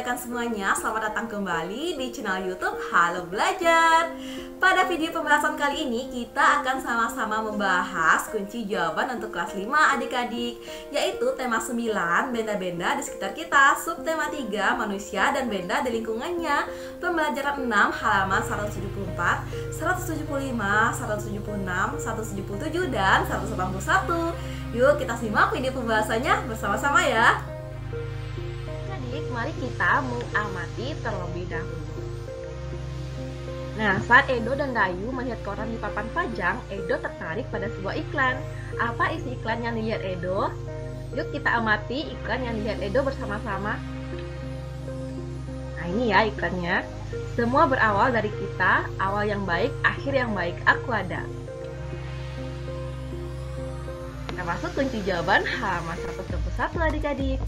rekan semuanya, selamat datang kembali di channel YouTube Halo Belajar. Pada video pembahasan kali ini kita akan sama-sama membahas kunci jawaban untuk kelas 5 adik-adik, yaitu tema 9 benda-benda di sekitar kita, subtema 3 manusia dan benda di lingkungannya, pembelajaran 6 halaman 174, 175, 176, 177 dan 181. Yuk kita simak video pembahasannya bersama-sama ya. Mari kita mengamati terlebih dahulu. Nah, saat Edo dan Dayu melihat koran di papan pajang, Edo tertarik pada sebuah iklan. Apa isi iklan yang dilihat Edo? Yuk kita amati iklan yang dilihat Edo bersama-sama. Nah, ini ya iklannya. Semua berawal dari kita, awal yang baik, akhir yang baik, aku ada. Kita masuk kunci jawaban halaman 121 adik-adik.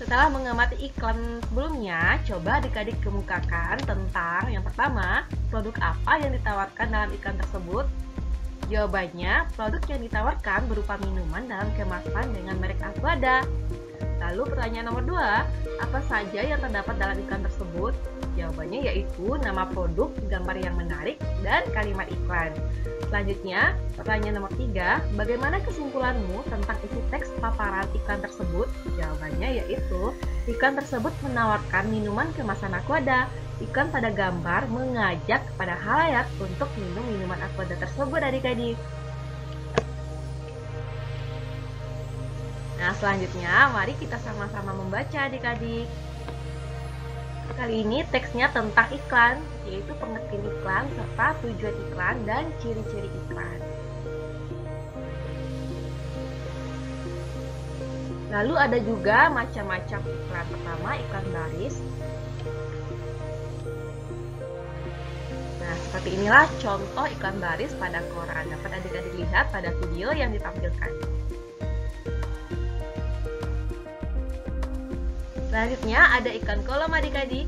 Setelah mengamati iklan sebelumnya, coba adik-adik kemukakan tentang yang pertama, produk apa yang ditawarkan dalam iklan tersebut? Jawabannya, produk yang ditawarkan berupa minuman dalam kemasan dengan merek Aquada. Lalu pertanyaan nomor 2, apa saja yang terdapat dalam iklan tersebut? Jawabannya yaitu nama produk, gambar yang menarik, dan kalimat iklan. Selanjutnya, pertanyaan nomor 3, bagaimana kesimpulanmu tentang isi teks paparan iklan tersebut? Jawabannya yaitu, iklan tersebut menawarkan minuman kemasan Aquada. Iklan pada gambar mengajak kepada khalayak untuk minum minuman Aquada tersebut adik-adik. Nah, selanjutnya mari kita sama-sama membaca adik-adik. Kali ini teksnya tentang iklan, yaitu pengertian iklan serta tujuan iklan dan ciri-ciri iklan. Lalu ada juga macam-macam iklan. Pertama, iklan baris. Nah, seperti inilah contoh iklan baris pada koran. Dapat adik-adik lihat pada video yang ditampilkan. Selanjutnya ada iklan kolom adik-adik.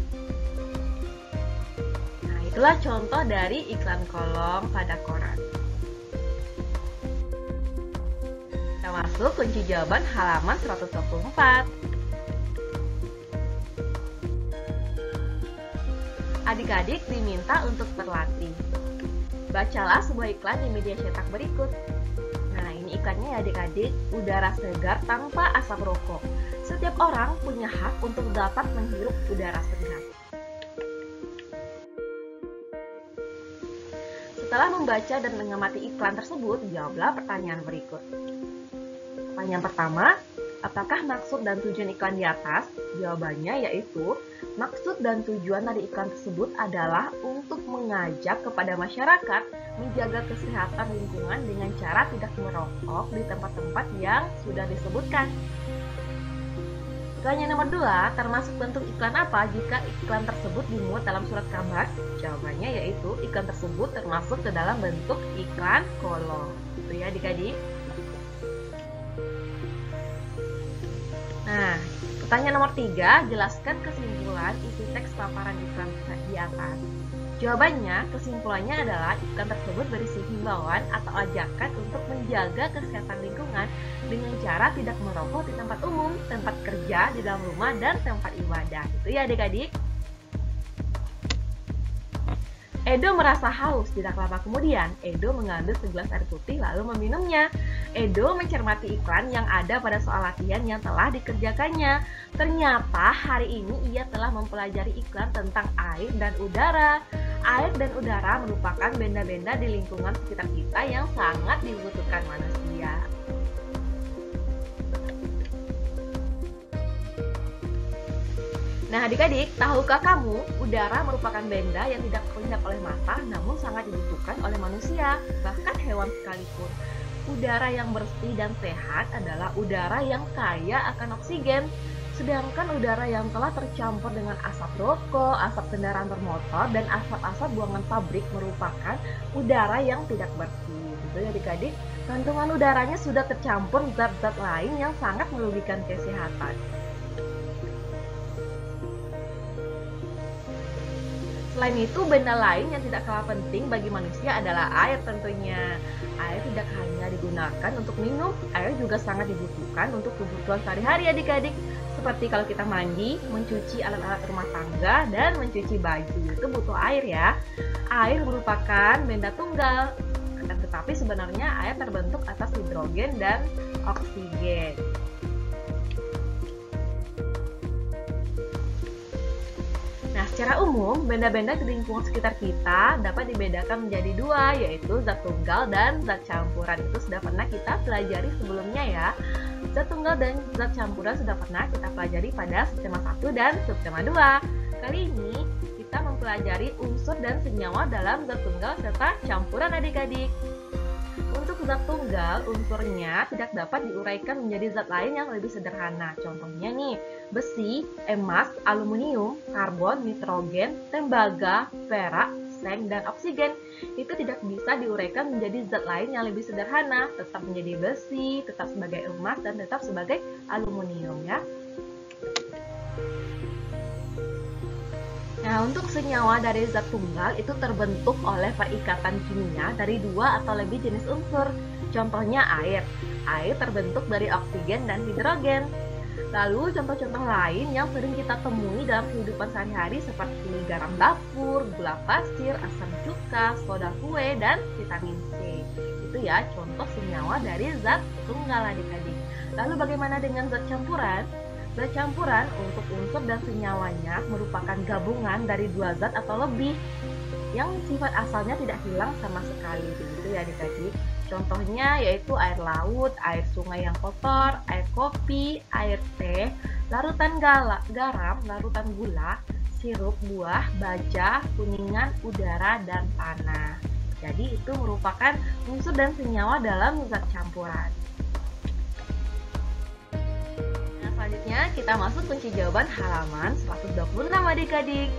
Nah, itulah contoh dari iklan kolom pada koran. Kita masuk kunci jawaban halaman 124. Adik-adik diminta untuk berlatih. Bacalah sebuah iklan di media cetak berikut. Nah, ini iklannya ya adik-adik, udara segar tanpa asap rokok. Setiap orang punya hak untuk dapat menghirup udara segar. Setelah membaca dan mengamati iklan tersebut, jawablah pertanyaan berikut. Pertanyaan pertama, apakah maksud dan tujuan iklan di atas? Jawabannya yaitu, maksud dan tujuan dari iklan tersebut adalah untuk mengajak kepada masyarakat menjaga kesehatan lingkungan dengan cara tidak merokok di tempat-tempat yang sudah disebutkan. Pertanyaan nomor 2, termasuk bentuk iklan apa jika iklan tersebut dimuat dalam surat kabar? Jawabannya yaitu iklan tersebut termasuk ke dalam bentuk iklan kolom. Itu ya adik-adik. Nah, pertanyaan nomor 3, jelaskan kesimpulan isi teks paparan iklan di atas. Jawabannya, kesimpulannya adalah iklan tersebut berisi himbauan atau ajakan untuk menjaga kesehatan lingkungan dengan cara tidak merokok di tempat umum, tempat kerja, di dalam rumah, dan tempat ibadah. Itu ya adik-adik. Edo merasa haus. Tidak lama kemudian, Edo mengambil segelas air putih lalu meminumnya. Edo mencermati iklan yang ada pada soal latihan yang telah dikerjakannya. Ternyata hari ini ia telah mempelajari iklan tentang air dan udara. Air dan udara merupakan benda-benda di lingkungan sekitar kita yang sangat dibutuhkan manusia. Nah adik-adik, tahukah kamu udara merupakan benda yang tidak terlihat oleh mata namun sangat dibutuhkan oleh manusia, bahkan hewan sekalipun. Udara yang bersih dan sehat adalah udara yang kaya akan oksigen. Sedangkan udara yang telah tercampur dengan asap rokok, asap kendaraan bermotor, dan asap-asap buangan pabrik merupakan udara yang tidak bersih. Gitu ya adik-adik, kandungan udaranya sudah tercampur zat-zat lain yang sangat merugikan kesehatan. Selain itu, benda lain yang tidak kalah penting bagi manusia adalah air tentunya. Air tidak hanya digunakan untuk minum, air juga sangat dibutuhkan untuk kebutuhan sehari-hari adik-adik. Seperti kalau kita mandi, mencuci alat-alat rumah tangga, dan mencuci baju, itu butuh air ya. Air merupakan benda tunggal, tetapi sebenarnya air terbentuk atas hidrogen dan oksigen. Nah, secara umum, benda-benda di lingkungan sekitar kita dapat dibedakan menjadi dua, yaitu zat tunggal dan zat campuran. Itu sudah pernah kita pelajari sebelumnya ya. Zat tunggal dan zat campuran sudah pernah kita pelajari pada subtema 1 dan subtema 2. Kali ini kita mempelajari unsur dan senyawa dalam zat tunggal serta campuran adik-adik. Untuk zat tunggal, unsurnya tidak dapat diuraikan menjadi zat lain yang lebih sederhana. Contohnya nih, besi, emas, aluminium, karbon, nitrogen, tembaga, perak, seng, dan oksigen. Itu tidak bisa diuraikan menjadi zat lain yang lebih sederhana, tetap menjadi besi, tetap sebagai emas, dan tetap sebagai aluminium ya. Nah, untuk senyawa dari zat tunggal itu terbentuk oleh perikatan kimia dari dua atau lebih jenis unsur. Contohnya air. Air terbentuk dari oksigen dan hidrogen. Lalu contoh-contoh lain yang sering kita temui dalam kehidupan sehari-hari seperti garam dapur, gula pasir, asam cuka, soda kue, dan vitamin C. Itu ya contoh senyawa dari zat tunggal adik-adik. Lalu bagaimana dengan zat campuran? Zat campuran untuk unsur dan senyawanya merupakan gabungan dari dua zat atau lebih yang sifat asalnya tidak hilang sama sekali, begitu ya adik-adik. Contohnya yaitu air laut, air sungai yang kotor, air kopi, air teh, larutan garam, larutan gula, sirup buah, baja, kuningan, udara, dan tanah. Jadi itu merupakan unsur dan senyawa dalam zat campuran. Selanjutnya kita masuk kunci jawaban halaman 126 adik-adik.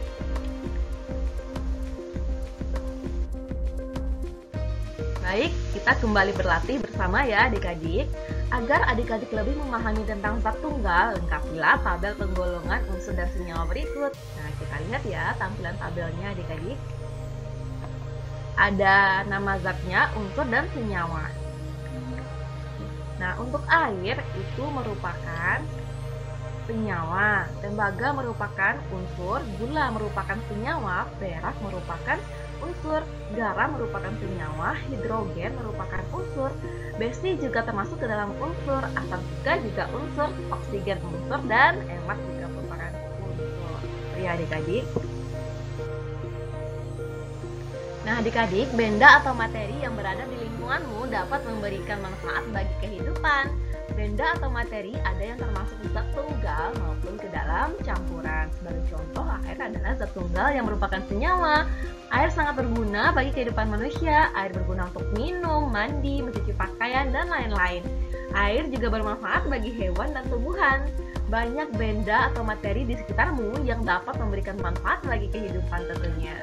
Baik, kita kembali berlatih bersama ya adik-adik. Agar adik-adik lebih memahami tentang zat tunggal, lengkapilah tabel penggolongan unsur dan senyawa berikut. Nah, kita lihat ya tampilan tabelnya adik-adik. Ada nama zatnya, unsur, dan senyawa. Nah, untuk air itu merupakan senyawa, tembaga merupakan unsur, gula merupakan senyawa, perak merupakan unsur, garam merupakan senyawa, hidrogen merupakan unsur, besi juga termasuk ke dalam unsur, asam cuka juga unsur, oksigen unsur, dan emas juga merupakan unsur. Ya adik-adik. Nah adik-adik, benda atau materi yang berada di lingkunganmu dapat memberikan manfaat bagi kehidupan. Benda atau materi ada yang termasuk zat tunggal maupun ke dalam campuran. Sebagai contoh, air adalah zat tunggal yang merupakan senyawa. Air sangat berguna bagi kehidupan manusia. Air berguna untuk minum, mandi, mencuci pakaian, dan lain-lain. Air juga bermanfaat bagi hewan dan tumbuhan. Banyak benda atau materi di sekitarmu yang dapat memberikan manfaat bagi kehidupan tentunya.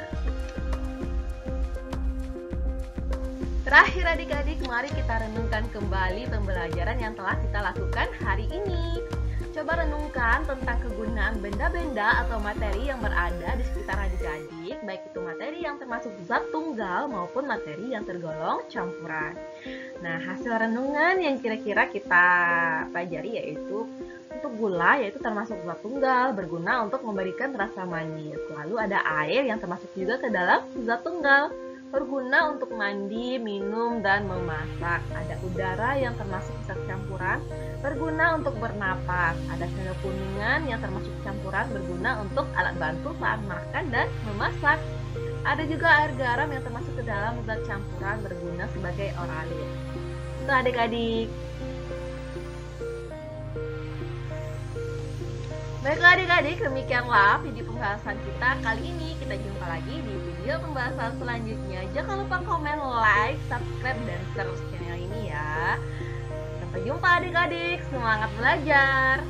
Terakhir adik-adik, mari kita renungkan kembali pembelajaran yang telah kita lakukan hari ini. Coba renungkan tentang kegunaan benda-benda atau materi yang berada di sekitar adik-adik, baik itu materi yang termasuk zat tunggal maupun materi yang tergolong campuran. Nah, hasil renungan yang kira-kira kita pelajari yaitu untuk gula, yaitu termasuk zat tunggal, berguna untuk memberikan rasa manis. Lalu ada air yang termasuk juga ke dalam zat tunggal, berguna untuk mandi, minum, dan memasak. Ada udara yang termasuk zat campuran, berguna untuk bernapas. Ada sendok kuningan yang termasuk campuran, berguna untuk alat bantu saat makan dan memasak. Ada juga air garam yang termasuk ke dalam zat campuran, berguna sebagai oralit. Itu adik-adik. Baiklah adik-adik, demikianlah video pembahasan kita kali ini. Kita jumpa lagi di video pembahasan selanjutnya. Jangan lupa komen, like, subscribe, dan share channel ini ya. Sampai jumpa adik-adik, semangat belajar!